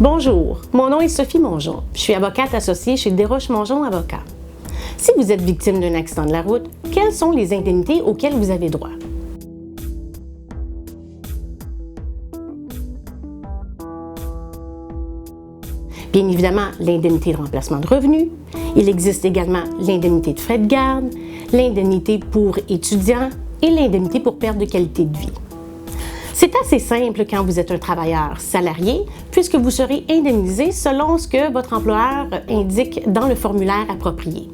Bonjour, mon nom est Sophie Mongeon. Je suis avocate associée chez Desroches-Mongeon Avocats. Si vous êtes victime d'un accident de la route, quelles sont les indemnités auxquelles vous avez droit? Bien évidemment, l'indemnité de remplacement de revenus. Il existe également l'indemnité de frais de garde, l'indemnité pour étudiants et l'indemnité pour perte de qualité de vie. C'est assez simple quand vous êtes un travailleur salarié, puisque vous serez indemnisé selon ce que votre employeur indique dans le formulaire approprié.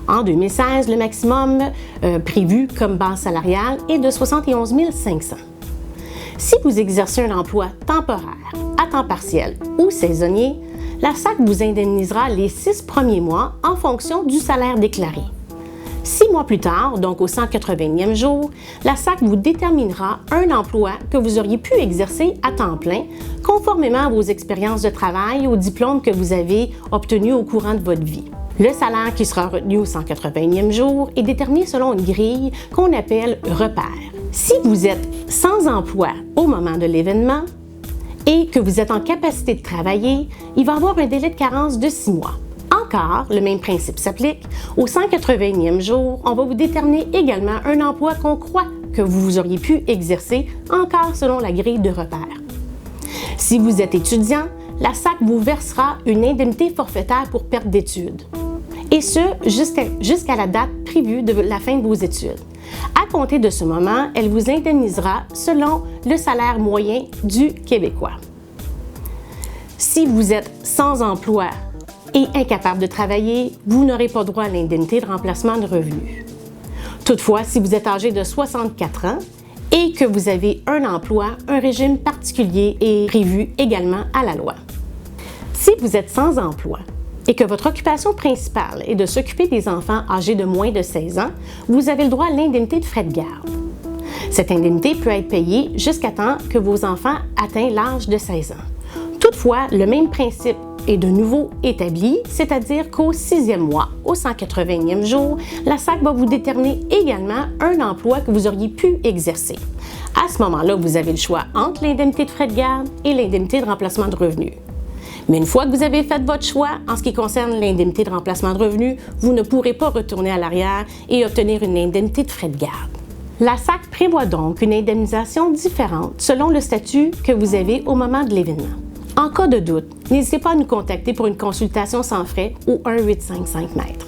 En 2016, le maximum prévu comme base salariale est de 71 500. Si vous exercez un emploi temporaire, à temps partiel ou saisonnier, la SAC vous indemnisera les 6 premiers mois en fonction du salaire déclaré. 6 mois plus tard, donc au 180e jour, la SAC vous déterminera un emploi que vous auriez pu exercer à temps plein, conformément à vos expériences de travail et aux diplômes que vous avez obtenus au courant de votre vie. Le salaire qui sera retenu au 180e jour est déterminé selon une grille qu'on appelle repère. Si vous êtes sans emploi au moment de l'événement et que vous êtes en capacité de travailler, il va y avoir un délai de carence de 6 mois. Encore, le même principe s'applique. Au 180e jour, on va vous déterminer également un emploi qu'on croit que vous auriez pu exercer, encore selon la grille de repère. Si vous êtes étudiant, la SAC vous versera une indemnité forfaitaire pour perte d'études. Et ce, jusqu'à la date prévue de la fin de vos études. À compter de ce moment, elle vous indemnisera selon le salaire moyen du Québécois. Si vous êtes sans emploi et incapable de travailler, vous n'aurez pas droit à l'indemnité de remplacement de revenus. Toutefois, si vous êtes âgé de 64 ans et que vous avez un emploi, un régime particulier est prévu également à la loi. Si vous êtes sans emploi et que votre occupation principale est de s'occuper des enfants âgés de moins de 16 ans, vous avez le droit à l'indemnité de frais de garde. Cette indemnité peut être payée jusqu'à temps que vos enfants atteignent l'âge de 16 ans. Toutefois, le même principe est de nouveau établi, c'est-à-dire qu'au 6e mois, au 180e jour, la SAC va vous déterminer également un emploi que vous auriez pu exercer. À ce moment-là, vous avez le choix entre l'indemnité de frais de garde et l'indemnité de remplacement de revenus. Mais une fois que vous avez fait votre choix en ce qui concerne l'indemnité de remplacement de revenus, vous ne pourrez pas retourner à l'arrière et obtenir une indemnité de frais de garde. La SAC prévoit donc une indemnisation différente selon le statut que vous avez au moment de l'événement. En cas de doute, n'hésitez pas à nous contacter pour une consultation sans frais au 1-855-MAître.